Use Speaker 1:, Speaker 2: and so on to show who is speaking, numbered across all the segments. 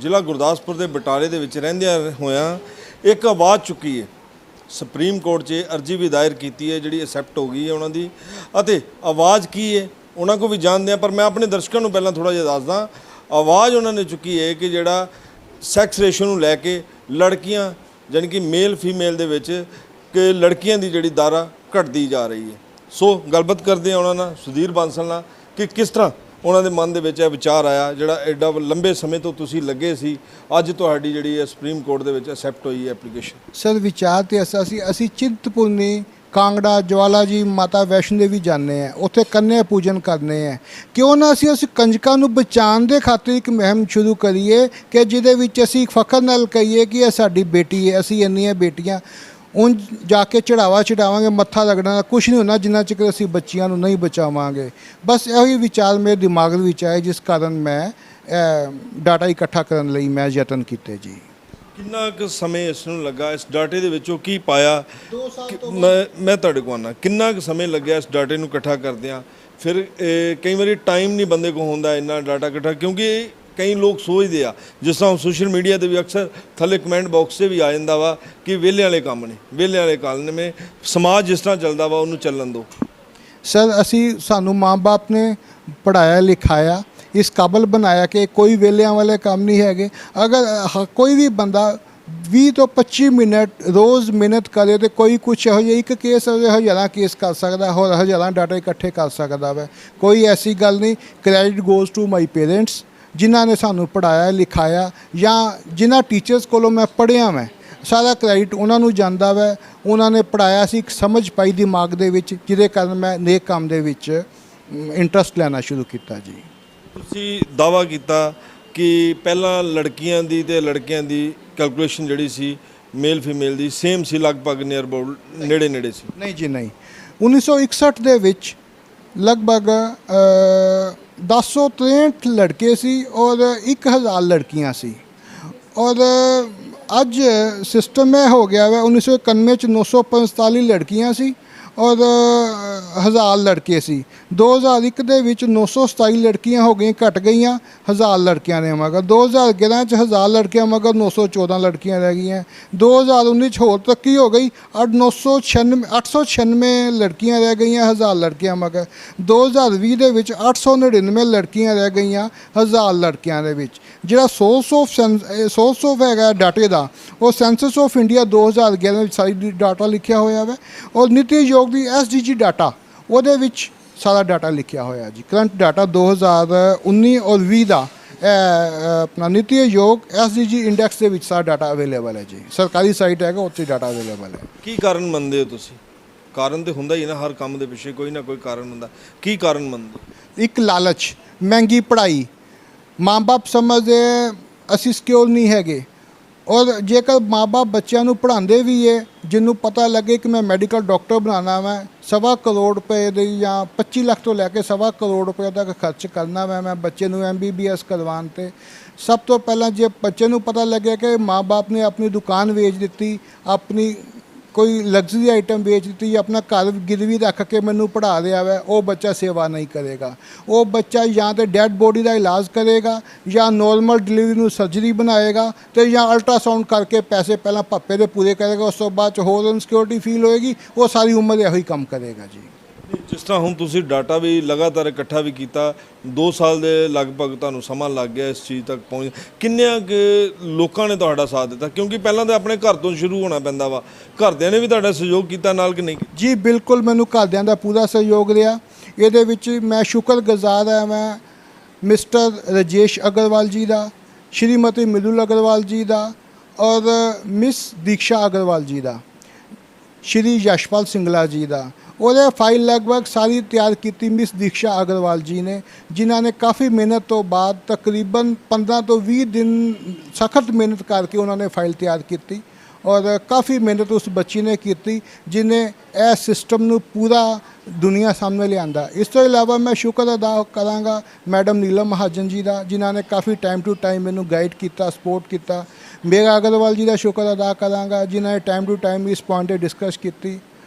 Speaker 1: ਜ਼ਿਲ੍ਹਾ ਗੁਰਦਾਸਪੁਰ ਦੇ ਬਟਾਲੇ ਦੇ ਵਿੱਚ ਰਹਿੰਦਿਆਂ ਹੋਇਆਂ ਇੱਕ ਆਵਾਜ਼ ਚੁੱਕੀ ਹੈ। ਸੁਪਰੀਮ ਕੋਰਟ 'ਚ ਅਰਜੀ ਵੀ ਦਾਇਰ ਕੀਤੀ ਹੈ ਜਿਹੜੀ ਐਕਸੈਪਟ ਹੋ ਗਈ ਹੈ ਉਹਨਾਂ ਦੀ, ਅਤੇ ਆਵਾਜ਼ ਕੀ ਹੈ ਉਹਨਾਂ ਕੋਲ ਵੀ ਜਾਣਦੇ ਹਾਂ। ਪਰ ਮੈਂ ਆਪਣੇ ਦਰਸ਼ਕਾਂ ਨੂੰ ਪਹਿਲਾਂ ਥੋੜ੍ਹਾ ਜਿਹਾ ਦੱਸਦਾ। ਆਵਾਜ਼ ਉਹਨਾਂ ਨੇ ਚੁੱਕੀ ਹੈ ਕਿ ਜਿਹੜਾ ਸੈਕਸ ਰੇਸ਼ੋ ਨੂੰ ਲੈ ਕੇ ਲੜਕੀਆਂ ਜਾਣੀ ਕਿ ਮੇਲ ਫੀਮੇਲ ਦੇ ਵਿੱਚ ਕਿ ਲੜਕੀਆਂ ਦੀ ਜਿਹੜੀ ਦਾਰਾ ਘਟਦੀ ਜਾ ਰਹੀ ਹੈ। ਸੋ ਗੱਲਬਾਤ ਕਰਦੇ ਹਾਂ ਉਹਨਾਂ ਨਾਲ, ਸੁਧੀਰ ਬਾਂਸਲ ਨਾਲ, ਕਿ ਕਿਸ ਤਰ੍ਹਾਂ ਉਹਨਾਂ ਦੇ ਮਨ ਦੇ ਵਿੱਚ ਇਹ ਵਿਚਾਰ ਆਇਆ ਜਿਹੜਾ ਐਡਾ ਲੰਬੇ ਸਮੇਂ ਤੋਂ ਤੁਸੀਂ ਲੱਗੇ ਸੀ, ਅੱਜ ਤੁਹਾਡੀ ਜਿਹੜੀ ਹੈ ਸੁਪਰੀਮ ਕੋਰਟ ਦੇ ਵਿੱਚ ਐਕਸੈਪਟ ਹੋਈ ਹੈ ਐਪਲੀਕੇਸ਼ਨ।
Speaker 2: ਸਰ ਵਿਚਾਰ ਤੇ ਅਸੀਂ ਚਿੰਤਪੁਰਨੀ, ਕਾਂਗੜਾ, ਜਵਾਲਾ ਜੀ, ਮਾਤਾ ਵੈਸ਼ਨੋ ਦੇਵੀ ਜਾਂਦੇ ਆ, ਉੱਥੇ ਕੰਨਿਆ ਪੂਜਨ ਕਰਨੇ ਆ। ਕਿਉਂ ਨਾ ਅਸੀਂ ਕੰਜਕਾਂ ਨੂੰ ਬਚਾਉਣ ਦੇ ਖਾਤਰ ਇੱਕ ਮੁਹਿੰਮ ਸ਼ੁਰੂ ਕਰੀਏ ਕਿ ਜਿਹਦੇ ਵਿੱਚ ਅਸੀਂ ਫਖਰ ਨਾਲ ਕਹੀਏ ਕਿ ਇਹ ਸਾਡੀ ਬੇਟੀ ਹੈ, ਅਸੀਂ ਇੰਨੀਆਂ ਬੇਟੀਆਂ ਉਨ ਜਾ ਕੇ ਚੜਾਵਾ ਚੜਾਵਾਂਗੇ, ਮੱਥਾ ਲੱਗਣਾ ਕੁਛ ਨਹੀਂ ਹੋਣਾ ਜਿੰਨਾ ਚਿਰ ਅਸੀਂ ਬੱਚੀਆਂ ਨੂੰ ਨਹੀਂ ਬਚਾਵਾਂਗੇ। ਬਸ ਇਹੋ ਹੀ ਵਿਚਾਰ ਮੇਰੇ ਦਿਮਾਗ ਵਿੱਚ ਆਏ, ਜਿਸ ਕਾਰਨ ਮੈਂ ਡਾਟਾ ਇਕੱਠਾ ਕਰਨ ਲਈ ਮੈਂ ਯਤਨ ਕੀਤੇ ਜੀ।
Speaker 1: ਕਿੰਨਾ ਕੁ ਸਮੇਂ ਇਸ ਨੂੰ ਲੱਗਾ? ਇਸ ਡਾਟੇ ਦੇ ਵਿੱਚੋਂ ਕੀ ਪਾਇਆ?
Speaker 2: 2 ਸਾਲ ਤੋਂ
Speaker 1: ਮੈਂ ਤੁਹਾਡੇ ਕੋਲ ਆਉਣਾ, ਕਿੰਨਾ ਕੁ ਸਮੇਂ ਲੱਗਿਆ ਇਸ ਡਾਟੇ ਨੂੰ ਇਕੱਠਾ ਕਰਦਿਆਂ? ਫਿਰ ਕਈ ਵਾਰੀ ਟਾਈਮ ਨਹੀਂ ਬੰਦੇ ਕੋਲ ਹੁੰਦਾ ਇੰਨਾ ਡਾਟਾ ਇਕੱਠਾ, ਕਿਉਂਕਿ ਕਈ ਲੋਕ ਸੋਚਦੇ ਆ, ਜਿਸ ਤਰ੍ਹਾਂ ਸੋਸ਼ਲ ਮੀਡੀਆ ਤੇ ਵੀ ਅਕਸਰ ਥੱਲੇ ਕਮੈਂਟ ਬਾਕਸ 'ਤੇ ਵੀ ਆ ਜਾਂਦਾ ਵਾ ਕਿ ਵਿਹਲੇ ਵਾਲੇ ਕੰਮ ਨੇ, ਵਿਹਲੇ ਵਾਲੇ ਕਾਲ ਨੇ, ਸਮਾਜ ਜਿਸ ਤਰ੍ਹਾਂ ਚੱਲਦਾ ਵਾ ਉਹਨੂੰ ਚੱਲਣ ਦਿਓ।
Speaker 2: ਸਰ ਸਾਨੂੰ ਮਾਂ-ਬਾਪ ਨੇ ਪੜ੍ਹਾਇਆ ਲਿਖਾਇਆ, ਇਸ ਕਾਬਲ ਬਣਾਇਆ ਕਿ ਕੋਈ ਵਿਹਲਿਆਂ ਵਾਲੇ ਕੰਮ ਨਹੀਂ ਹੈਗੇ। ਅਗਰ ਕੋਈ ਵੀ ਬੰਦਾ 20 ਤੋਂ 25 ਮਿੰਟ ਰੋਜ਼ ਮਿਹਨਤ ਕਰੇ ਤੇ ਕੋਈ ਕੁਛ ਇਹੋ ਜਿਹਾ ਇੱਕ ਕੇਸ ਹਜ਼ਾਰਾਂ ਕੇਸ ਕਰ ਸਕਦਾ, ਹੋਰ ਹਜ਼ਾਰਾਂ ਡਾਟਾ ਇਕੱਠੇ ਕਰ ਸਕਦਾ ਵਾ। ਕੋਈ ਐਸੀ ਗੱਲ ਨਹੀਂ। Credit goes to my parents, ਜਿਨ੍ਹਾਂ ਨੇ ਸਾਨੂੰ ਪੜ੍ਹਾਇਆ ਲਿਖਾਇਆ, ਜਾਂ ਜਿਨ੍ਹਾਂ ਟੀਚਰਸ ਕੋਲੋਂ ਮੈਂ ਪੜ੍ਹਿਆ ਮੈਂ, ਸਾਰਾ ਕ੍ਰੈਡਿਟ ਉਹਨਾਂ ਨੂੰ ਜਾਂਦਾ ਵਾ। ਉਹਨਾਂ ਨੇ ਪੜ੍ਹਾਇਆ ਸੀ, ਇੱਕ ਸਮਝ ਪਾਈ ਦਿਮਾਗ ਦੇ ਵਿੱਚ, ਜਿਹਦੇ ਕਾਰਨ ਮੈਂ ਨੇਕ ਕੰਮ ਦੇ ਵਿੱਚ ਇੰਟਰਸਟ ਲੈਣਾ ਸ਼ੁਰੂ ਕੀਤਾ ਜੀ।
Speaker 1: ਤੁਸੀਂ ਦਾਅਵਾ ਕੀਤਾ ਕਿ ਪਹਿਲਾਂ ਲੜਕੀਆਂ ਦੀ ਤੇ ਲੜਕਿਆਂ ਦੀ ਕੈਲਕੂਲੇਸ਼ਨ ਜਿਹੜੀ ਸੀ ਮੇਲ ਫੀਮੇਲ ਦੀ ਸੇਮ ਸੀ, ਲਗਭਗ ਨੀਅਰ ਅਬਾਊਟ ਨੇੜੇ ਸੀ।
Speaker 2: ਨਹੀਂ ਜੀ ਨਹੀਂ, 1961 ਦੇ ਵਿੱਚ ਲਗਭਗ 1063 ਲੜਕੇ ਸੀ ਔਰ 1000 ਲੜਕੀਆਂ ਸੀ। ਔਰ ਅੱਜ ਸਿਸਟਮ ਇਹ ਹੋ ਗਿਆ ਵਾ, 1991 ਚ 945 ਲੜਕੀਆਂ ਸੀ ਔਰ 1000 ਲੜਕੇ ਸੀ। 2001 ਦੇ ਵਿੱਚ 927 ਲੜਕੀਆਂ ਹੋ ਗਈਆਂ, ਘਟ ਗਈਆਂ, 1000 ਲੜਕਿਆਂ ਨੇ ਮਗਰ। 2011 ਚ 1000 ਲੜਕਿਆਂ ਮਗਰ 914 ਲੜਕੀਆਂ ਰਹਿ ਗਈਆਂ। 2019 ਚ ਹੋਰ ਤਰੱਕੀ ਹੋ ਗਈ, 896 ਲੜਕੀਆਂ ਰਹਿ ਗਈਆਂ 1000 ਲੜਕਿਆਂ ਮਗਰ। 2020 ਦੇ ਵਿੱਚ 899 ਲੜਕੀਆਂ ਰਹਿ ਗਈਆਂ 1000 ਲੜਕਿਆਂ ਦੇ ਵਿੱਚ। ਜਿਹੜਾ ਸੋਰਸ ਆਫ ਹੈਗਾ ਡਾਟੇ ਦਾ, ਉਹ ਸੈਂਸਸ ਆਫ ਇੰਡੀਆ 2011 ਵਿੱਚ ਸਾਰੀ ਡਾਟਾ ਲਿਖਿਆ ਹੋਇਆ ਵਾ, ਔਰ ਨੀਤੀ ਆਯੋਗ ਦੀ SDG ਡਾਟਾ, ਉਹਦੇ ਵਿੱਚ ਸਾਰਾ ਡਾਟਾ ਲਿਖਿਆ ਹੋਇਆ ਜੀ। ਕਰੰਟ ਡਾਟਾ 2019 ਔਰ 20 ਦਾ ਆਪਣਾ ਨੀਤੀ ਆਯੋਗ SDG ਇੰਡੈਕਸ ਦੇ ਵਿੱਚ ਸਾਰਾ ਡਾਟਾ ਅਵੇਲੇਬਲ ਹੈ ਜੀ। ਸਰਕਾਰੀ ਸਾਈਟ ਹੈਗਾ, ਉੱਥੇ ਡਾਟਾ ਅਵੇਲੇਬਲ ਹੈ।
Speaker 1: ਕੀ ਕਾਰਨ ਮੰਨਦੇ ਹੋ ਤੁਸੀਂ? ਕਾਰਨ ਤੇ ਹੁੰਦਾ ਹੀ ਨਾ, ਹਰ ਕੰਮ ਦੇ ਪਿੱਛੇ ਕੋਈ ਨਾ ਕੋਈ ਕਾਰਨ ਹੁੰਦਾ। ਕੀ ਕਾਰਨ ਮੰਨਦੇ?
Speaker 2: ਇੱਕ ਲਾਲਚ, ਮਹਿੰਗੀ ਪੜ੍ਹਾਈ। ਮਾਂ-ਬਾਪ ਸਮਝਦੇ ਅਸੀਂ ਸਿਕਿਉਰ ਨਹੀਂ ਹੈਗੇ, ਔਰ ਜੇਕਰ ਮਾਂ-ਬਾਪ ਬੱਚਿਆਂ ਨੂੰ ਪੜ੍ਹਾਉਂਦੇ ਵੀ ਹੈ, ਜਿਹਨੂੰ ਪਤਾ ਲੱਗੇ ਕਿ ਮੈਂ ਮੈਡੀਕਲ ਡਾਕਟਰ ਬਣਾਉਣਾ ਵਾ, 1.25 ਕਰੋੜ ਰੁਪਏ ਦੀ ਜਾਂ 25 ਲੱਖ ਤੋਂ ਲੈ ਕੇ 1.25 ਕਰੋੜ ਰੁਪਏ ਤੱਕ ਖਰਚ ਕਰਨਾ ਵਾ ਮੈਂ ਬੱਚੇ ਨੂੰ MBBS ਕਰਵਾਉਣ 'ਤੇ। ਸਭ ਤੋਂ ਪਹਿਲਾਂ ਜੇ ਬੱਚੇ ਨੂੰ ਪਤਾ ਲੱਗਿਆ ਕਿ ਮਾਂ-ਬਾਪ ਨੇ ਆਪਣੀ ਦੁਕਾਨ ਵੇਚ ਦਿੱਤੀ, ਆਪਣੀ ਕੋਈ ਲਗਜ਼ਰੀ ਆਈਟਮ ਵੇਚ ਦਿੱਤੀ, ਜਾਂ ਆਪਣਾ ਘਰ ਗਿਰਵੀ ਰੱਖ ਕੇ ਮੈਨੂੰ ਪੜ੍ਹਾ ਰਿਹਾ ਵਾ, ਉਹ ਬੱਚਾ ਸੇਵਾ ਨਹੀਂ ਕਰੇਗਾ। ਉਹ ਬੱਚਾ ਜਾਂ ਤਾਂ ਡੈਡ ਬੋਡੀ ਦਾ ਇਲਾਜ ਕਰੇਗਾ, ਜਾਂ ਨੋਰਮਲ ਡਿਲੀਵਰੀ ਨੂੰ ਸਰਜਰੀ ਬਣਾਏਗਾ, ਅਤੇ ਜਾਂ ਅਲਟਰਾਸਾਊਂਡ ਕਰਕੇ ਪੈਸੇ ਪਹਿਲਾਂ ਭਾਪੇ ਦੇ ਪੂਰੇ ਕਰੇਗਾ, ਉਸ ਤੋਂ ਬਾਅਦ 'ਚ ਹੋਰ ਇਨਸਿਕਿਉਰਿਟੀ ਫੀਲ ਹੋਏਗੀ, ਉਹ ਸਾਰੀ ਉਮਰ ਇਹੋ ਹੀ ਕੰਮ ਕਰੇਗਾ ਜੀ।
Speaker 1: ਜਿਸ ਤਰ੍ਹਾਂ ਹੁਣ ਤੁਸੀਂ ਡਾਟਾ ਵੀ ਲਗਾਤਾਰ ਇਕੱਠਾ ਵੀ ਕੀਤਾ, 2 ਸਾਲ ਦੇ ਲਗਭਗ ਤੁਹਾਨੂੰ ਸਮਾਂ ਲੱਗ ਗਿਆ ਇਸ ਚੀਜ਼ ਤੱਕ ਪਹੁੰਚ। ਕਿੰਨਿਆਂ ਕੁ ਲੋਕਾਂ ਨੇ ਤੁਹਾਡਾ ਸਾਥ ਦਿੱਤਾ? ਕਿਉਂਕਿ ਪਹਿਲਾਂ ਤਾਂ ਆਪਣੇ ਘਰ ਤੋਂ ਸ਼ੁਰੂ ਹੋਣਾ ਪੈਂਦਾ ਵਾ, ਘਰਦਿਆਂ ਨੇ ਵੀ ਤੁਹਾਡਾ ਸਹਿਯੋਗ ਕੀਤਾ ਨਾਲ ਕਿ ਨਹੀਂ?
Speaker 2: ਜੀ ਬਿਲਕੁਲ, ਮੈਨੂੰ ਘਰਦਿਆਂ ਦਾ ਪੂਰਾ ਸਹਿਯੋਗ ਰਿਹਾ। ਇਹਦੇ ਵਿੱਚ ਮੈਂ ਸ਼ੁਕਰਗੁਜ਼ਾਰ ਹਾਂ ਮੈਂ ਮਿਸਟਰ ਰਾਜੇਸ਼ ਅਗਰਵਾਲ ਜੀ ਦਾ, ਸ਼੍ਰੀਮਤੀ ਮਿਲੁਲ ਅਗਰਵਾਲ ਜੀ ਦਾ, ਔਰ ਮਿਸ ਦੀਕਸ਼ਾ ਅਗਰਵਾਲ ਜੀ ਦਾ, ਸ਼੍ਰੀ ਯਸ਼ਪਾਲ ਸਿੰਗਲਾ ਜੀ ਦਾ। ਉਹਦੇ ਫਾਈਲ ਲਗਭਗ ਸਾਰੀ ਤਿਆਰ ਕੀਤੀ ਮਿਸ ਦੀਕਸ਼ਾ ਅਗਰਵਾਲ ਜੀ ਨੇ, ਜਿਨ੍ਹਾਂ ਨੇ ਕਾਫੀ ਮਿਹਨਤ ਤੋਂ ਬਾਅਦ ਤਕਰੀਬਨ 15 ਤੋਂ 20 ਦਿਨ ਸਖਤ ਮਿਹਨਤ ਕਰਕੇ ਉਹਨਾਂ ਨੇ ਫਾਈਲ ਤਿਆਰ ਕੀਤੀ, ਔਰ ਕਾਫੀ ਮਿਹਨਤ ਉਸ ਬੱਚੀ ਨੇ ਕੀਤੀ, ਜਿਹਨੇ ਇਹ ਸਿਸਟਮ ਨੂੰ ਪੂਰਾ ਦੁਨੀਆ ਸਾਹਮਣੇ ਲਿਆਂਦਾ। ਇਸ ਤੋਂ ਇਲਾਵਾ ਮੈਂ ਸ਼ੁਕਰ ਅਦਾ ਕਰਾਂਗਾ ਮੈਡਮ ਨੀਲਮ ਮਹਾਜਨ ਜੀ ਦਾ, ਜਿਨ੍ਹਾਂ ਨੇ ਕਾਫੀ ਟਾਈਮ ਟੂ ਟਾਈਮ ਮੈਨੂੰ ਗਾਈਡ ਕੀਤਾ, ਸਪੋਰਟ ਕੀਤਾ। ਮੇਘਾ ਅਗਰਵਾਲ ਜੀ ਦਾ ਸ਼ੁਕਰ ਅਦਾ ਕਰਾਂਗਾ, ਜਿਨ੍ਹਾਂ ਨੇ ਟਾਈਮ ਟੂ ਟਾਈਮ ਇਸ ਪੁਆਇੰਟ 'ਤੇ ਡਿਸਕਸ ਕੀਤੀ।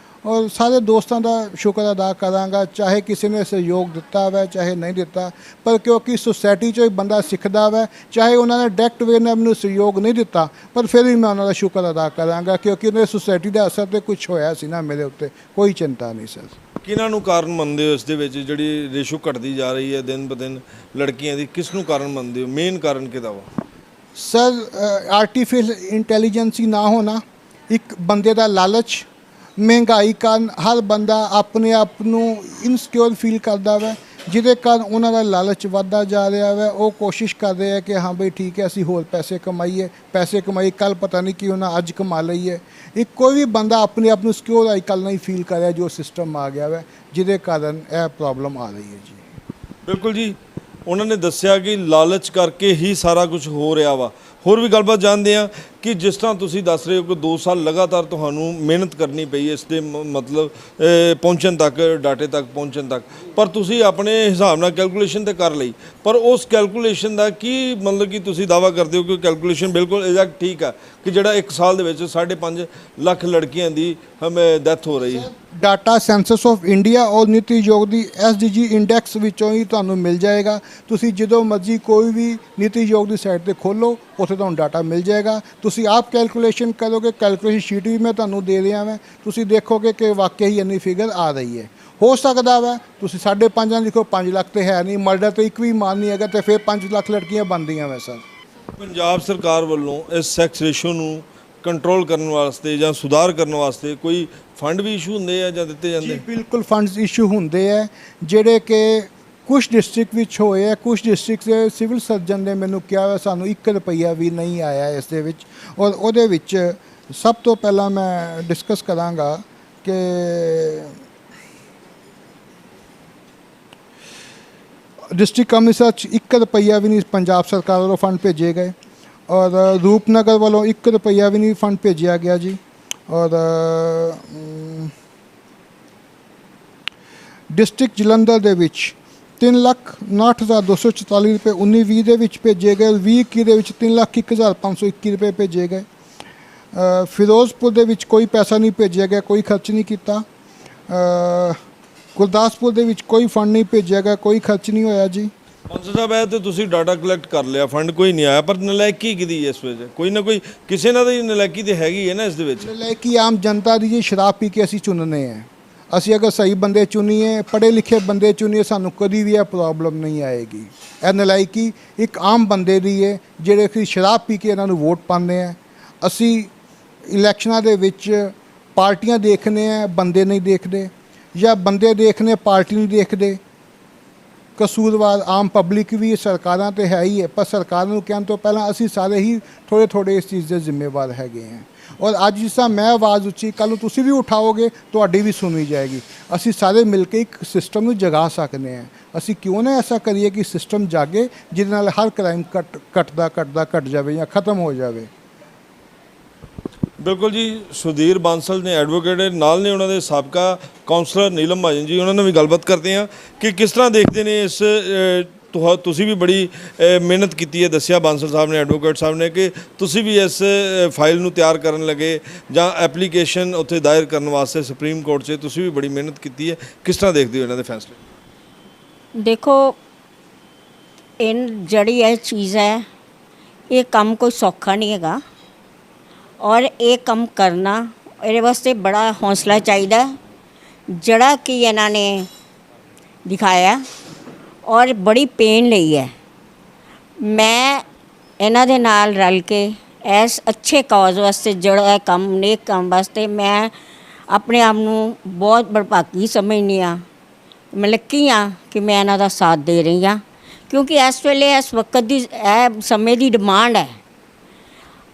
Speaker 2: ਔਰ ਸਾਰੇ ਦੋਸਤਾਂ ਦਾ ਸ਼ੁਕਰ ਅਦਾ ਕਰਾਂਗਾ, ਚਾਹੇ ਕਿਸੇ ਨੇ ਸਹਿਯੋਗ ਦਿੱਤਾ ਵਾ ਚਾਹੇ ਨਹੀਂ ਦਿੱਤਾ, ਪਰ ਕਿਉਂਕਿ ਸੁਸਾਇਟੀ 'ਚੋਂ ਹੀ ਬੰਦਾ ਸਿੱਖਦਾ ਵਾ, ਚਾਹੇ ਉਹਨਾਂ ਨੇ ਡਾਇਰੈਕਟ ਵੇ ਨਾਲ ਮੈਨੂੰ ਸਹਿਯੋਗ ਨਹੀਂ ਦਿੱਤਾ, ਪਰ ਫਿਰ ਵੀ ਮੈਂ ਉਹਨਾਂ ਦਾ ਸ਼ੁਕਰ ਅਦਾ ਕਰਾਂਗਾ ਕਿਉਂਕਿ ਉਹਨਾਂ ਸੁਸਾਇਟੀ ਦਾ ਅਸਰ ਤੇ ਕੁਝ ਹੋਇਆ ਸੀ ਨਾ ਮੇਰੇ ਉੱਤੇ। ਕੋਈ ਚਿੰਤਾ ਨਹੀਂ ਸਰ।
Speaker 1: ਕਿਹਨਾਂ ਨੂੰ ਕਾਰਨ ਮੰਨਦੇ ਹੋ ਇਸ ਦੇ ਵਿੱਚ ਜਿਹੜੀ ਰੇਸ਼ੋ ਘਟਦੀ ਜਾ ਰਹੀ ਹੈ ਦਿਨ ਬ ਦਿਨ ਲੜਕੀਆਂ ਦੀ, ਕਿਸ ਨੂੰ ਕਾਰਨ ਮੰਨਦੇ ਹੋ? ਮੇਨ ਕਾਰਨ ਕਿਹਦਾ ਵਾ?
Speaker 2: ਸਰ ਆਰਟੀਫਿਸ਼ਲ ਇੰਟੈਲੀਜੈਂਸੀ ਨਾ ਹੋਣਾ, ਇੱਕ ਬੰਦੇ ਦਾ ਲਾਲਚ, ਮਹਿੰਗਾਈ ਕਾਰਨ ਹਰ ਬੰਦਾ ਆਪਣੇ ਆਪ ਨੂੰ ਇਨਸਿਕਿਉਰ ਫੀਲ ਕਰਦਾ ਵਾ, ਜਿਹਦੇ ਕਾਰਨ ਉਹਨਾਂ ਦਾ ਲਾਲਚ ਵੱਧਦਾ ਜਾ ਰਿਹਾ ਵਾ। ਉਹ ਕੋਸ਼ਿਸ਼ ਕਰ ਰਹੇ ਆ ਕਿ ਹਾਂ ਬਈ ਠੀਕ ਹੈ ਅਸੀਂ ਹੋਰ ਪੈਸੇ ਕਮਾਈਏ, ਕੱਲ ਪਤਾ ਨਹੀਂ ਕਿ ਉਹਨਾਂ ਅੱਜ ਕਮਾ ਲਈਏ। ਇੱਕ ਕੋਈ ਵੀ ਬੰਦਾ ਆਪਣੇ ਆਪ ਨੂੰ ਸਿਕਿਉਰ ਅੱਜ ਕੱਲ੍ਹ ਨਹੀਂ ਫੀਲ ਕਰ ਰਿਹਾ, ਜੋ ਸਿਸਟਮ ਆ ਗਿਆ ਵਾ ਜਿਹਦੇ ਕਾਰਨ ਇਹ ਪ੍ਰੋਬਲਮ ਆ ਰਹੀ ਹੈ ਜੀ।
Speaker 1: ਬਿਲਕੁਲ ਜੀ, ਉਹਨਾਂ ਨੇ ਦੱਸਿਆ ਕਿ ਲਾਲਚ ਕਰਕੇ ਹੀ ਸਾਰਾ ਕੁਝ ਹੋ ਰਿਹਾ ਵਾ। ਹੋਰ ਵੀ ਗੱਲਬਾਤ ਜਾਣਦੇ ਆ ਕਿ ਜਿਸ ਤਰ੍ਹਾਂ ਤੁਸੀਂ ਦੱਸ ਰਹੇ ਹੋ ਕਿ 2 ਸਾਲ ਲਗਾਤਾਰ ਤੁਹਾਨੂੰ ਮਿਹਨਤ ਕਰਨੀ ਪਈ ਇਸ ਦੇ ਮਤਲਬ ਪਹੁੰਚਣ ਤੱਕ, ਡਾਟੇ ਤੱਕ ਪਹੁੰਚਣ ਤੱਕ, ਪਰ ਤੁਸੀਂ ਆਪਣੇ ਹਿਸਾਬ ਨਾਲ ਕੈਲਕੂਲੇਸ਼ਨ ਤੇ ਕਰ ਲਈ, ਪਰ ਉਸ ਕੈਲਕੂਲੇਸ਼ਨ ਦਾ ਕੀ ਮਤਲਬ ਕਿ ਤੁਸੀਂ ਦਾਅਵਾ ਕਰਦੇ ਹੋ ਕਿ ਕੈਲਕੂਲੇਸ਼ਨ ਬਿਲਕੁਲ ਐਗਜ਼ੈਕਟ ਠੀਕ ਆ ਕਿ ਜਿਹੜਾ 1 ਸਾਲ ਦੇ ਵਿੱਚ 5.5 ਲੱਖ ਲੜਕੀਆਂ ਦੀ ਡੈਥ ਹੋ ਰਹੀ ਹੈ?
Speaker 2: ਡਾਟਾ ਸੈਂਸਸ ਆਫ ਇੰਡੀਆ ਔਰ ਨੀਤੀ ਆਯੋਗ ਦੀ SDG ਇੰਡੈਕਸ ਵਿੱਚੋਂ ਹੀ ਤੁਹਾਨੂੰ ਮਿਲ ਜਾਏਗਾ। ਤੁਸੀਂ ਜਦੋਂ ਮਰਜ਼ੀ ਕੋਈ ਵੀ ਨੀਤੀ ਆਯੋਗ ਦੀ ਸਾਈਟ ਤੇ ਖੋਲੋ, ਉੱਥੇ ਤੁਹਾਨੂੰ ਡਾਟਾ ਮਿਲ ਜਾਏਗਾ। ਤੁਸੀਂ ਆਪ ਕੈਲਕੂਲੇਸ਼ਨ ਕਰੋਗੇ, ਕੈਲਕੂਲੇਸ਼ਨ ਸ਼ੀਟ ਵੀ ਮੈਂ ਤੁਹਾਨੂੰ ਦੇ ਰਿਹਾ ਮੈਂ, ਤੁਸੀਂ ਦੇਖੋਗੇ ਕਿ ਵਾਕਈ ਹੀ ਇੰਨੀ ਫਿਗਰ ਆ ਰਹੀ ਹੈ। ਹੋ ਸਕਦਾ ਵਾ ਤੁਸੀਂ 5.5 ਲਿਖੋ, 5 ਲੱਖ ਤੇ ਹੈ ਨਹੀਂ, ਮਰਡਰ ਤੇ ਇੱਕ ਵੀ ਮਾਨ ਨਹੀਂ ਹੈਗਾ, ਤੇ ਫਿਰ 5 ਲੱਖ ਲੜਕੀਆਂ ਬਣਦੀਆਂ ਵੈ ਸਰ।
Speaker 1: ਪੰਜਾਬ ਸਰਕਾਰ ਵੱਲੋਂ ਇਸ ਸੈਕਸ ਰੇਸ਼ੋ ਨੂੰ ਕੰਟਰੋਲ ਕਰਨ ਵਾਸਤੇ ਜਾਂ ਸੁਧਾਰ ਕਰਨ ਵਾਸਤੇ ਕੋਈ ਫੰਡ ਵੀ ਇਸ਼ੂ ਹੁੰਦੇ ਆ ਜਾਂ ਦਿੱਤੇ ਜਾਂਦੇ?
Speaker 2: ਜੀ ਬਿਲਕੁਲ ਫੰਡਸ ਇਸ਼ੂ ਹੁੰਦੇ ਆ, ਜਿਹੜੇ ਕਿ ਕੁਝ ਡਿਸਟ੍ਰਿਕਟ ਵਿੱਚ ਹੋਏ ਆ। ਕੁਝ ਡਿਸਟ੍ਰਿਕਟ ਦੇ ਸਿਵਲ ਸਰਜਨ ਨੇ ਮੈਨੂੰ ਕਿਹਾ ਵਾ ਸਾਨੂੰ 1 ਰੁਪਈਆ ਵੀ ਨਹੀਂ ਆਇਆ ਇਸ ਦੇ ਵਿੱਚ। ਔਰ ਉਹਦੇ ਵਿੱਚ ਸਭ ਤੋਂ ਪਹਿਲਾਂ ਮੈਂ ਡਿਸਕਸ ਕਰਾਂਗਾ ਕਿ ਡਿਸਟ੍ਰਿਕਟ ਅੰਮ੍ਰਿਤਸਰ 'ਚ 1 ਰੁਪਈਆ ਵੀ ਨਹੀਂ ਪੰਜਾਬ ਸਰਕਾਰ ਵੱਲੋਂ ਫੰਡ ਭੇਜੇ ਗਏ, ਔਰ ਰੂਪਨਗਰ ਵੱਲੋਂ 1 ਰੁਪਈਆ ਵੀ ਨਹੀਂ ਫੰਡ ਭੇਜਿਆ ਗਿਆ ਜੀ। ਔਰ ਡਿਸਟ੍ਰਿਕਟ ਜਲੰਧਰ ਦੇ ਵਿੱਚ 3,59,244 ਰੁਪਏ 19-20 ਦੇ ਵਿੱਚ ਭੇਜੇ ਗਏ। 20-21 ਦੇ ਵਿੱਚ 3,01,521 ਰੁਪਏ ਭੇਜੇ ਗਏ। ਫਿਰੋਜ਼ਪੁਰ ਦੇ ਵਿੱਚ ਕੋਈ ਪੈਸਾ ਨਹੀਂ ਭੇਜਿਆ ਗਿਆ, ਕੋਈ ਖਰਚ ਨਹੀਂ ਕੀਤਾ। ਗੁਰਦਾਸਪੁਰ ਦੇ ਵਿੱਚ ਕੋਈ ਫੰਡ ਨਹੀਂ ਭੇਜਿਆ ਗਿਆ, ਕੋਈ ਖਰਚ ਨਹੀਂ ਹੋਇਆ ਜੀ।
Speaker 1: ਪੰਸਲ ਸਾਹਿਬ, ਇਹ ਤੇ ਤੁਸੀਂ ਡਾਟਾ ਕਲੈਕਟ ਕਰ ਲਿਆ, ਫੰਡ ਕੋਈ ਨਹੀਂ ਆਇਆ, ਪਰ ਨਲਾਇਕੀ ਕਿਹਦੀ ਹੈ ਇਸ ਵਿੱਚ? ਕੋਈ ਨਾ ਕੋਈ ਕਿਸੇ ਨਾਲ ਦੀ ਨਲਾਇਕੀ ਤੇ ਹੈਗੀ ਹੈ ਨਾ ਇਸ ਦੇ ਵਿੱਚ।
Speaker 2: ਨਲਾਇਕੀ ਆਮ ਜਨਤਾ ਦੀ ਜੀ, ਸ਼ਰਾਬ ਪੀ ਕੇ ਅਸੀਂ ਚੁਣਨੇ ਆ। ਅਸੀਂ ਅਗਰ ਸਹੀ ਬੰਦੇ ਚੁਣੀਏ, ਪੜ੍ਹੇ ਲਿਖੇ ਬੰਦੇ ਚੁਣੀਏ, ਸਾਨੂੰ ਕਦੀ ਵੀ ਇਹ ਪ੍ਰੋਬਲਮ ਨਹੀਂ ਆਏਗੀ। ਇਹ ਨਲਾਇਕੀ ਇੱਕ ਆਮ ਬੰਦੇ ਦੀ ਹੈ ਜਿਹੜੇ ਕਿ ਸ਼ਰਾਬ ਪੀ ਕੇ ਇਹਨਾਂ ਨੂੰ ਵੋਟ ਪਾਉਂਦੇ ਆ। ਅਸੀਂ ਇਲੈਕਸ਼ਨਾਂ ਦੇ ਵਿੱਚ ਪਾਰਟੀਆਂ ਦੇਖਦੇ ਆ, ਬੰਦੇ ਨਹੀਂ ਦੇਖਦੇ, ਜਾਂ ਬੰਦੇ ਦੇਖਦੇ ਪਾਰਟੀ ਨਹੀਂ ਦੇਖਦੇ। ਕਸੂਰਵਾਰ ਆਮ ਪਬਲਿਕ ਵੀ ਸਰਕਾਰਾਂ ਤੇ ਹੈ ਹੀ ਹੈ, ਪਰ ਸਰਕਾਰ ਨੂੰ ਕਹਿਣ ਤੋਂ ਪਹਿਲਾਂ ਅਸੀਂ ਸਾਰੇ ਹੀ ਥੋੜ੍ਹੇ ਇਸ ਚੀਜ਼ ਦੇ ਜ਼ਿੰਮੇਵਾਰ ਹੈਗੇ ਹਾਂ। ਔਰ ਅੱਜ ਜਿਸ ਤਰ੍ਹਾਂ ਮੈਂ ਆਵਾਜ਼ ਉੱਚੀ, ਕੱਲ੍ਹ ਨੂੰ ਤੁਸੀਂ ਵੀ ਉਠਾਓਗੇ, ਤੁਹਾਡੀ ਵੀ ਸੁਣੀ ਜਾਏਗੀ। ਅਸੀਂ ਸਾਰੇ ਮਿਲ ਕੇ ਇੱਕ ਸਿਸਟਮ ਨੂੰ ਜਗਾ ਸਕਦੇ ਹਾਂ। ਅਸੀਂ ਕਿਉਂ ਨਾ ਐਸਾ ਕਰੀਏ ਕਿ ਸਿਸਟਮ ਜਾਗੇ, ਜਿਹਦੇ ਨਾਲ ਹਰ ਕ੍ਰਾਈਮ ਘਟ ਜਾਵੇ ਜਾਂ ਖਤਮ ਹੋ ਜਾਵੇ।
Speaker 1: ਬਿਲਕੁਲ ਜੀ, ਸੁਧੀਰ ਬਾਂਸਲ ਨੇ ਐਡਵੋਕੇਟ, ਨਾਲ ਨੇ ਉਹਨਾਂ ਦੇ ਸਾਬਕਾ ਕਾਉਂਸਲਰ ਨੀਲਮ ਮਹਾਜਨ ਜੀ। ਉਹਨਾਂ ਨਾਲ ਵੀ ਗੱਲਬਾਤ ਕਰਦੇ ਹਾਂ ਕਿ ਕਿਸ ਤਰ੍ਹਾਂ ਦੇਖਦੇ ਨੇ ਇਸ ਤੁਸੀਂ ਵੀ ਬੜੀ ਮਿਹਨਤ ਕੀਤੀ ਹੈ, ਦੱਸਿਆ ਬਾਂਸਲ ਸਾਹਿਬ ਨੇ, ਐਡਵੋਕੇਟ ਸਾਹਿਬ ਨੇ, ਕਿ ਤੁਸੀਂ ਵੀ ਇਸ ਫਾਈਲ ਨੂੰ ਤਿਆਰ ਕਰਨ ਲੱਗੇ ਜਾਂ ਐਪਲੀਕੇਸ਼ਨ ਉੱਥੇ ਦਾਇਰ ਕਰਨ ਵਾਸਤੇ ਸੁਪਰੀਮ ਕੋਰਟ 'ਚ ਤੁਸੀਂ ਵੀ ਬੜੀ ਮਿਹਨਤ ਕੀਤੀ ਹੈ। ਕਿਸ ਤਰ੍ਹਾਂ ਦੇਖਦੇ ਹੋ ਇਹਨਾਂ ਦੇ ਫੈਸਲੇ?
Speaker 3: ਦੇਖੋ, ਜਿਹੜੀ ਇਹ ਚੀਜ਼ ਹੈ, ਇਹ ਕੰਮ ਕੋਈ ਸੌਖਾ ਨਹੀਂ ਹੈਗਾ, ਔਰ ਇਹ ਕੰਮ ਕਰਨਾ ਇਹਦੇ ਵਾਸਤੇ ਬੜਾ ਹੌਸਲਾ ਚਾਹੀਦਾ, ਜਿਹੜਾ ਕਿ ਇਹਨਾਂ ਨੇ ਦਿਖਾਇਆ ਔਰ ਬੜੀ ਪੇਨ ਲਈ ਹੈ। ਮੈਂ ਇਹਨਾਂ ਦੇ ਨਾਲ ਰਲ ਕੇ ਇਸ ਅੱਛੇ ਕਾਜ਼ ਵਾਸਤੇ, ਜਿਹੜਾ ਇਹ ਕੰਮ ਨੇਕ ਕੰਮ ਵਾਸਤੇ, ਮੈਂ ਆਪਣੇ ਆਪ ਨੂੰ ਬਹੁਤ ਬੜਭਾਗੀ ਸਮਝਦੀ ਹਾਂ। ਮੈਂ ਲੱਕੀ ਹਾਂ ਕਿ ਮੈਂ ਇਹਨਾਂ ਦਾ ਸਾਥ ਦੇ ਰਹੀ ਹਾਂ, ਕਿਉਂਕਿ ਇਸ ਵੇਲੇ ਇਸ ਵਕਤ ਦੀ ਇਹ ਸਮੇਂ ਦੀ ਡਿਮਾਂਡ ਹੈ।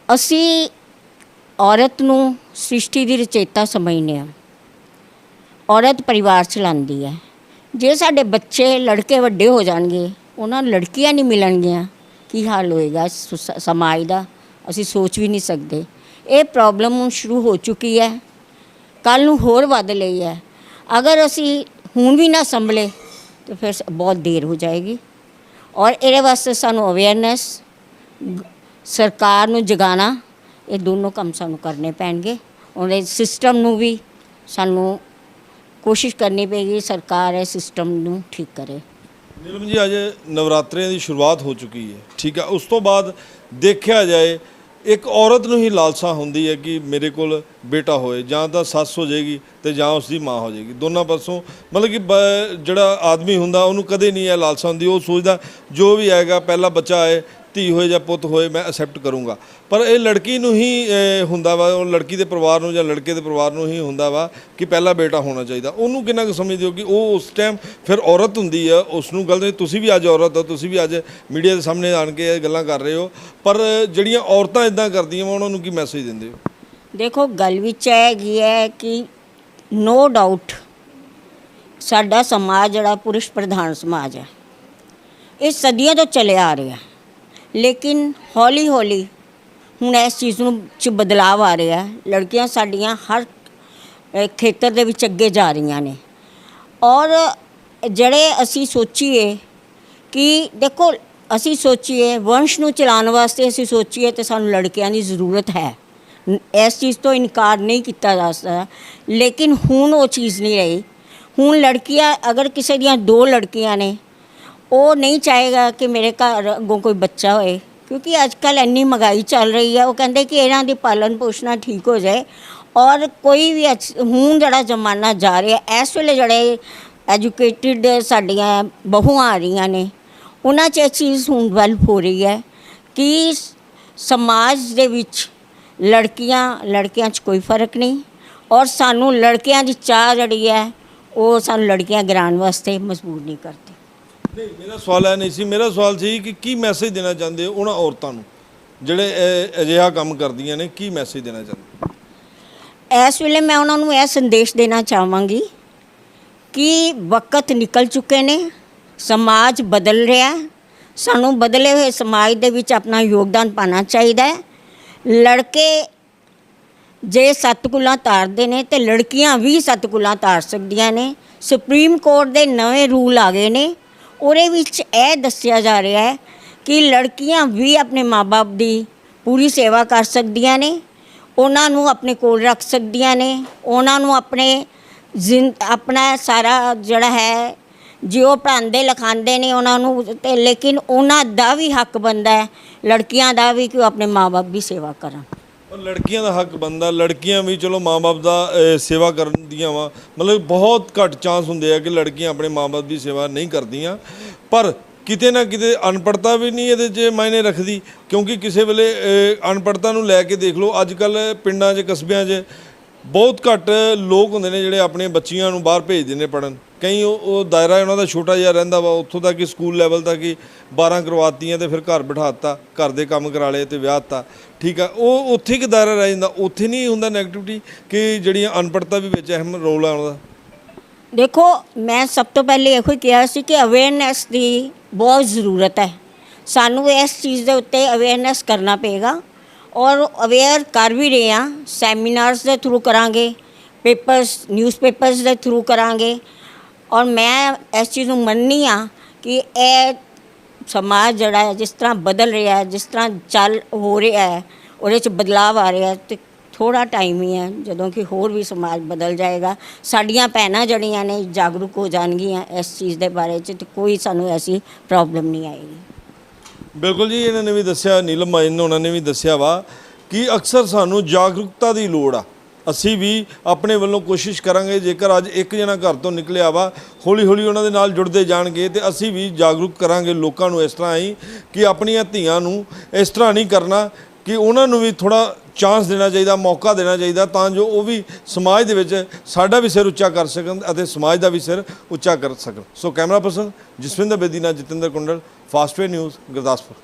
Speaker 3: ਅਸੀਂ ਔਰਤ ਨੂੰ ਸ੍ਰਿਸ਼ਟੀ ਦੀ ਰਚੇਤਾ ਸਮਝਦੇ ਹਾਂ। ਔਰਤ ਪਰਿਵਾਰ ਚਲਾਉਂਦੀ ਹੈ। ਜੇ ਸਾਡੇ ਬੱਚੇ ਲੜਕੇ ਵੱਡੇ ਹੋ ਜਾਣਗੇ, ਉਹਨਾਂ ਨੂੰ ਲੜਕੀਆਂ ਨਹੀਂ ਮਿਲਣਗੀਆਂ, ਕੀ ਹਾਲ ਹੋਏਗਾ ਸਮਾਜ ਦਾ? ਅਸੀਂ ਸੋਚ ਵੀ ਨਹੀਂ ਸਕਦੇ। ਇਹ ਪ੍ਰੋਬਲਮ ਹੁਣ ਸ਼ੁਰੂ ਹੋ ਚੁੱਕੀ ਹੈ, ਕੱਲ੍ਹ ਨੂੰ ਹੋਰ ਵੱਧ ਲਈ ਹੈ। ਅਗਰ ਅਸੀਂ ਹੁਣ ਵੀ ਨਾ ਸੰਭਲੇ ਤਾਂ ਫਿਰ ਬਹੁਤ ਦੇਰ ਹੋ ਜਾਏਗੀ। ਔਰ ਇਹਦੇ ਵਾਸਤੇ ਸਾਨੂੰ ਅਵੇਅਰਨੈਸ, ਸਰਕਾਰ ਨੂੰ ਜਗਾਉਣਾ, ਇਹ ਦੋਨੋਂ ਕੰਮ ਸਾਨੂੰ ਕਰਨੇ ਪੈਣਗੇ। ਉਹਦੇ ਸਿਸਟਮ ਨੂੰ ਵੀ ਸਾਨੂੰ ਕੋਸ਼ਿਸ਼ ਕਰਨੀ ਪਏਗੀ, ਸਰਕਾਰ ਇਹ ਸਿਸਟਮ ਨੂੰ ਠੀਕ ਕਰੇ।
Speaker 1: ਨੀਲਮ ਜੀ, ਅੱਜ ਨਵਰਾਤਰਿਆਂ ਦੀ ਸ਼ੁਰੂਆਤ ਹੋ ਚੁੱਕੀ ਹੈ, ਠੀਕ ਹੈ। ਉਸ ਤੋਂ ਬਾਅਦ ਦੇਖਿਆ ਜਾਏ, ਇੱਕ ਔਰਤ ਨੂੰ ਹੀ ਲਾਲਸਾ ਹੁੰਦੀ ਹੈ ਕਿ ਮੇਰੇ ਕੋਲ ਬੇਟਾ ਹੋਏ, ਜਾਂ ਤਾਂ ਸੱਸ ਹੋ ਜਾਏਗੀ ਤੇ ਜਾਂ ਉਸ ਦੀ ਮਾਂ ਹੋ ਜਾਏਗੀ। ਦੋਨਾਂ ਪਾਸੋਂ ਮਤਲਬ ਕਿ ਜਿਹੜਾ ਆਦਮੀ ਹੁੰਦਾ ਉਹਨੂੰ ਕਦੇ ਨਹੀਂ ਇਹ ਲਾਲਸਾ ਹੁੰਦੀ। ਉਹ ਸੋਚਦਾ ਜੋ ਵੀ ਆਏਗਾ, ਪਹਿਲਾ ਬੱਚਾ ਆਏ, ਧੀ ਹੋਏ ਜਾਂ ਪੁੱਤ ਹੋਏ, ਮੈਂ ਐਕਸੈਪਟ ਕਰੂੰਗਾ। ਪਰ ਇਹ ਲੜਕੀ ਨੂੰ ਹੀ ਹੁੰਦਾ ਵਾ, ਉਹ ਲੜਕੀ ਦੇ ਪਰਿਵਾਰ ਨੂੰ ਜਾਂ ਲੜਕੇ ਦੇ ਪਰਿਵਾਰ ਨੂੰ ਹੀ ਹੁੰਦਾ ਵਾ ਕਿ ਪਹਿਲਾ ਬੇਟਾ ਹੋਣਾ ਚਾਹੀਦਾ। ਉਹਨੂੰ ਕਿੰਨਾ ਕੁ ਸਮਝਦੇ ਹੋ ਕਿ ਉਹ ਉਸ ਟਾਈਮ ਫਿਰ ਔਰਤ ਹੁੰਦੀ ਆ, ਉਸ ਨੂੰ ਗਲਤ ਨਹੀਂ। ਤੁਸੀਂ ਵੀ ਅੱਜ ਔਰਤ ਹੋ, ਤੁਸੀਂ ਵੀ ਅੱਜ ਮੀਡੀਆ ਦੇ ਸਾਹਮਣੇ ਆਣ ਕੇ ਇਹ ਗੱਲਾਂ ਕਰ ਰਹੇ ਹੋ, ਪਰ ਜਿਹੜੀਆਂ ਔਰਤਾਂ ਇਦਾਂ ਕਰਦੀਆਂ ਵਾ ਉਹਨਾਂ ਨੂੰ ਕੀ ਮੈਸੇਜ ਦਿੰਦੇ ਹੋ?
Speaker 3: ਦੇਖੋ, ਗੱਲ ਵਿੱਚ ਇਹ ਹੈਗੀ ਹੈ ਕਿ ਨੋ ਡਾਊਟ ਸਾਡਾ ਸਮਾਜ ਜਿਹੜਾ ਪੁਰਸ਼ ਪ੍ਰਧਾਨ ਸਮਾਜ ਹੈ, ਇਹ ਸਦੀਆਂ ਤੋਂ ਚੱਲਿਆ ਆ ਰਿਹਾ, ਲੇਕਿਨ ਹੌਲੀ ਹੌਲੀ ਹੁਣ ਇਸ ਚੀਜ਼ ਨੂੰ 'ਚ ਬਦਲਾਵ ਆ ਰਿਹਾ। ਲੜਕੀਆਂ ਸਾਡੀਆਂ ਹਰ ਖੇਤਰ ਦੇ ਵਿੱਚ ਅੱਗੇ ਜਾ ਰਹੀਆਂ ਨੇ। ਔਰ ਜਿਹੜੇ ਅਸੀਂ ਸੋਚੀਏ ਕਿ ਦੇਖੋ, ਅਸੀਂ ਸੋਚੀਏ ਵੰਸ਼ ਨੂੰ ਚਲਾਉਣ ਵਾਸਤੇ, ਅਸੀਂ ਸੋਚੀਏ ਤਾਂ ਸਾਨੂੰ ਲੜਕਿਆਂ ਦੀ ਜ਼ਰੂਰਤ ਹੈ, ਇਸ ਚੀਜ਼ ਤੋਂ ਇਨਕਾਰ ਨਹੀਂ ਕੀਤਾ ਜਾ ਸਕਦਾ। ਲੇਕਿਨ ਹੁਣ ਉਹ ਚੀਜ਼ ਨਹੀਂ ਰਹੀ। ਹੁਣ ਲੜਕੀਆਂ, ਅਗਰ ਕਿਸੇ ਦੀਆਂ 2 ਲੜਕੀਆਂ ਨੇ, ਉਹ ਨਹੀਂ ਚਾਹੇਗਾ ਕਿ ਮੇਰੇ ਘਰ ਅੱਗੋਂ ਕੋਈ ਬੱਚਾ ਹੋਏ, ਕਿਉਂਕਿ ਅੱਜ ਕੱਲ੍ਹ ਇੰਨੀ ਮਹਿੰਗਾਈ ਚੱਲ ਰਹੀ ਹੈ। ਉਹ ਕਹਿੰਦੇ ਕਿ ਇਹਨਾਂ ਦੀ ਪਾਲਣ ਪੋਸ਼ਣਾ ਠੀਕ ਹੋ ਜਾਏ। ਔਰ ਕੋਈ ਵੀ ਹੁਣ ਜਿਹੜਾ ਜ਼ਮਾਨਾ ਜਾ ਰਿਹਾ, ਇਸ ਵੇਲੇ ਜਿਹੜੇ ਐਜੂਕੇਟਿਡ ਸਾਡੀਆਂ ਬਹੂਆਂ ਆ ਰਹੀਆਂ ਨੇ, ਉਹਨਾਂ 'ਚ ਇਹ ਚੀਜ਼ ਹੁਣ ਡਿਵੈਲਪ ਹੋ ਰਹੀ ਹੈ ਕਿ ਸਮਾਜ ਦੇ ਵਿੱਚ ਲੜਕਿਆਂ 'ਚ ਕੋਈ ਫਰਕ ਨਹੀਂ। ਔਰ ਸਾਨੂੰ ਲੜਕਿਆਂ ਦੀ ਚਾਹ ਜਿਹੜੀ ਹੈ, ਉਹ ਸਾਨੂੰ ਲੜਕੀਆਂ ਗਿਰਾਉਣ ਵਾਸਤੇ ਮਜਬੂਰ ਨਹੀਂ ਕਰਦੀ।
Speaker 1: ਨਹੀਂ, ਮੇਰਾ ਸਵਾਲ ਇਹ ਨਹੀਂ ਸੀ। ਮੇਰਾ ਸਵਾਲ ਸੀ ਕਿ ਕੀ ਮੈਸੇਜ ਦੇਣਾ ਚਾਹੁੰਦੇ ਹੋ ਉਹਨਾਂ ਔਰਤਾਂ ਨੂੰ ਜਿਹੜੇ ਅਜਿਹਾ ਕੰਮ ਕਰਦੀਆਂ ਨੇ? ਕੀ ਮੈਸੇਜ ਦੇਣਾ ਚਾਹੁੰਦੇ?
Speaker 3: ਇਸ ਵੇਲੇ ਮੈਂ ਉਹਨਾਂ ਨੂੰ ਇਹ ਸੰਦੇਸ਼ ਦੇਣਾ ਚਾਹਾਂਗੀ ਕਿ ਵਕਤ ਨਿਕਲ ਚੁੱਕੇ ਨੇ, ਸਮਾਜ ਬਦਲ ਰਿਹਾ, ਸਾਨੂੰ ਬਦਲੇ ਹੋਏ ਸਮਾਜ ਦੇ ਵਿੱਚ ਆਪਣਾ ਯੋਗਦਾਨ ਪਾਉਣਾ ਚਾਹੀਦਾ ਹੈ। ਲੜਕੇ ਜੇ 7 ਕੁਲਾਂ ਤਾਰਦੇ ਨੇ ਤੇ ਲੜਕੀਆਂ ਵੀ 7 ਕੁਲਾਂ ਤਾਰ ਸਕਦੀਆਂ ਨੇ। ਸੁਪਰੀਮ ਕੋਰਟ ਦੇ ਨਵੇਂ ਰੂਲ ਆ ਗਏ ਨੇ, ਉਹਦੇ ਵਿੱਚ ਇਹ ਦੱਸਿਆ ਜਾ ਰਿਹਾ ਹੈ ਕਿ ਲੜਕੀਆਂ ਵੀ ਆਪਣੇ ਮਾਂ-ਬਾਪ ਦੀ ਪੂਰੀ ਸੇਵਾ ਕਰ ਸਕਦੀਆਂ ਨੇ, ਉਹਨਾਂ ਨੂੰ ਆਪਣੇ ਕੋਲ ਰੱਖ ਸਕਦੀਆਂ ਨੇ, ਉਹਨਾਂ ਨੂੰ ਆਪਣਾ ਸਾਰਾ ਜਿਹੜਾ ਹੈ ਜੇ ਉਹ ਪੜ੍ਹਾਉਂਦੇ ਲਿਖਾਉਂਦੇ ਨੇ ਉਹਨਾਂ ਨੂੰ, ਤੇ ਲੇਕਿਨ ਉਹਨਾਂ ਦਾ ਵੀ ਹੱਕ ਬਣਦਾ ਹੈ, ਲੜਕੀਆਂ ਦਾ ਵੀ, ਕਿ ਉਹ ਆਪਣੇ ਮਾਂ-ਬਾਪ ਦੀ ਸੇਵਾ ਕਰਨ।
Speaker 1: ਪਰ ਲੜਕੀਆਂ ਦਾ ਹੱਕ ਬਣਦਾ, ਲੜਕੀਆਂ ਵੀ ਚਲੋ ਮਾਂ-ਬਾਪ ਦਾ ਸੇਵਾ ਕਰਨ ਦੀਆਂ ਵਾ, ਮਤਲਬ ਬਹੁਤ ਘੱਟ ਚਾਂਸ ਹੁੰਦੇ ਆ ਕਿ ਲੜਕੀਆਂ ਆਪਣੇ ਮਾਂ-ਬਾਪ ਦੀ ਸੇਵਾ ਨਹੀਂ ਕਰਦੀਆਂ। ਪਰ ਕਿਤੇ ਨਾ ਕਿਤੇ ਅਨਪੜ੍ਹਤਾ ਵੀ ਨਹੀਂ ਇਹਦੇ 'ਚ ਮਾਇਨੇ ਰੱਖਦੀ, ਕਿਉਂਕਿ ਕਿਸੇ ਵੇਲੇ ਅਨਪੜ੍ਹਤਾ ਨੂੰ ਲੈ ਕੇ ਦੇਖ ਲਓ, ਅੱਜ ਕੱਲ੍ਹ ਪਿੰਡਾਂ 'ਚ ਕਸਬਿਆਂ 'ਚ ਬਹੁਤ ਘੱਟ ਲੋਕ ਹੁੰਦੇ ਨੇ ਜਿਹੜੇ ਆਪਣੇ ਬੱਚੀਆਂ ਨੂੰ ਬਾਹਰ ਭੇਜਦੇ ਨੇ ਪੜ੍ਹਨ। ਕਈ ਉਹ ਦਾਇਰਾ ਉਹਨਾਂ ਦਾ ਛੋਟਾ ਜਿਹਾ ਰਹਿੰਦਾ ਵਾ, ਉੱਥੋਂ ਤੱਕ ਕਿ ਸਕੂਲ ਲੈਵਲ ਤੱਕ ਹੀ 12 ਕਰਵਾਤੀਆਂ ਤੇ ਫਿਰ ਘਰ ਬਿਠਾ ਦਿੱਤਾ, ਘਰ ਦੇ ਕੰਮ ਕਰਾ ਲਏ ਤੇ ਵਿਆਹ ਦਿੱਤਾ, ਠੀਕ ਆ। ਉਹ ਉੱਥੇ ਕਿ ਦਾਇਰਾ ਰਹਿ ਜਾਂਦਾ, ਉੱਥੇ ਨਹੀਂ ਹੁੰਦਾ ਨੈਗੇਟਿਵਿਟੀ ਕਿ ਜਿਹੜੀਆਂ ਅਨਪੜ੍ਹਤਾ ਵੀ ਵਿੱਚ ਅਹਿਮ ਰੋਲ ਆ ਉਹਦਾ?
Speaker 3: ਦੇਖੋ, ਮੈਂ ਸਭ ਤੋਂ ਪਹਿਲੇ ਇਹੋ ਹੀ ਕਿਹਾ ਸੀ ਕਿ ਅਵੇਅਰਨੈਸ ਦੀ ਬਹੁਤ ਜ਼ਰੂਰਤ ਹੈ। ਸਾਨੂੰ ਇਸ ਚੀਜ਼ ਦੇ ਉੱਤੇ ਅਵੇਅਰਨੈਸ ਕਰਨਾ ਪਏਗਾ ਔਰ ਅਵੇਅਰ ਕਰ ਵੀ ਰਹੇ ਹਾਂ। ਸੈਮੀਨਾਰਸ ਦੇ ਥਰੂ ਕਰਾਂਗੇ, ਨਿਊਜ਼ਪੇਪਰਸ ਦੇ ਥਰੂ ਕਰਾਂਗੇ। ਔਰ ਮੈਂ ਇਸ ਚੀਜ਼ ਨੂੰ ਮੰਨਦੀ ਹਾਂ ਕਿ ਇਹ ਸਮਾਜ ਜਿਹੜਾ ਹੈ ਜਿਸ ਤਰ੍ਹਾਂ ਬਦਲ ਰਿਹਾ ਹੈ, ਜਿਸ ਤਰ੍ਹਾਂ ਚੱਲ ਹੋ ਰਿਹਾ ਹੈ, ਉਹਦੇ 'ਚ ਬਦਲਾਵ ਆ ਰਿਹਾ ਤੇ ਥੋੜ੍ਹਾ ਟਾਈਮ ਹੀ ਹੈ ਜਦੋਂ ਕਿ ਹੋਰ ਵੀ ਸਮਾਜ ਬਦਲ ਜਾਏਗਾ। ਸਾਡੀਆਂ ਭੈਣਾਂ ਜਿਹੜੀਆਂ ਨੇ ਜਾਗਰੂਕ ਹੋ ਜਾਣਗੀਆਂ ਇਸ ਚੀਜ਼ ਦੇ ਬਾਰੇ 'ਚ, ਤੇ ਕੋਈ ਸਾਨੂੰ ਐਸੀ ਪ੍ਰੋਬਲਮ ਨਹੀਂ ਆਏਗੀ।
Speaker 1: ਬਿਲਕੁਲ ਜੀ, ਇਹਨਾਂ ਨੇ ਵੀ ਦੱਸਿਆ, ਨੀਲਮ ਮਾਜਨ ਉਹਨਾਂ ਨੇ ਵੀ ਦੱਸਿਆ ਵਾ ਕਿ ਅਕਸਰ ਸਾਨੂੰ ਜਾਗਰੂਕਤਾ ਦੀ ਲੋੜ ਆ। ਅਸੀਂ ਵੀ ਆਪਣੇ ਵੱਲੋਂ ਕੋਸ਼ਿਸ਼ ਕਰਾਂਗੇ, ਜੇਕਰ ਅੱਜ ਇੱਕ ਜਣਾ ਘਰ ਤੋਂ ਨਿਕਲਿਆ ਵਾ, ਹੌਲੀ ਹੌਲੀ ਉਹਨਾਂ ਦੇ ਨਾਲ ਜੁੜਦੇ ਜਾਣਗੇ ਤੇ ਅਸੀਂ ਵੀ ਜਾਗਰੂਕ ਕਰਾਂਗੇ ਲੋਕਾਂ ਨੂੰ ਇਸ ਤਰ੍ਹਾਂ ਹੀ ਕਿ ਆਪਣੀਆਂ ਧੀਆਂ ਨੂੰ ਇਸ ਤਰ੍ਹਾਂ ਨਹੀਂ ਕਰਨਾ, ਕਿ ਉਹਨਾਂ ਨੂੰ ਵੀ ਥੋੜ੍ਹਾ ਚਾਂਸ ਦੇਣਾ ਚਾਹੀਦਾ, ਮੌਕਾ ਦੇਣਾ ਚਾਹੀਦਾ, ਤਾਂ ਜੋ ਉਹ ਵੀ ਸਮਾਜ ਦੇ ਵਿੱਚ ਸਾਡਾ ਵੀ ਸਿਰ ਉੱਚਾ ਕਰ ਸਕਣ ਅਤੇ ਸਮਾਜ ਦਾ ਵੀ ਸਿਰ ਉੱਚਾ ਕਰ ਸਕਣ। So camera person Jaswinder Bedi ਨਾਲ ਜਤਿੰਦਰ ਕੁੰਡਲ, ਫਾਸਟਵੇ ਨਿਊਜ਼, ਗੁਰਦਾਸਪੁਰ।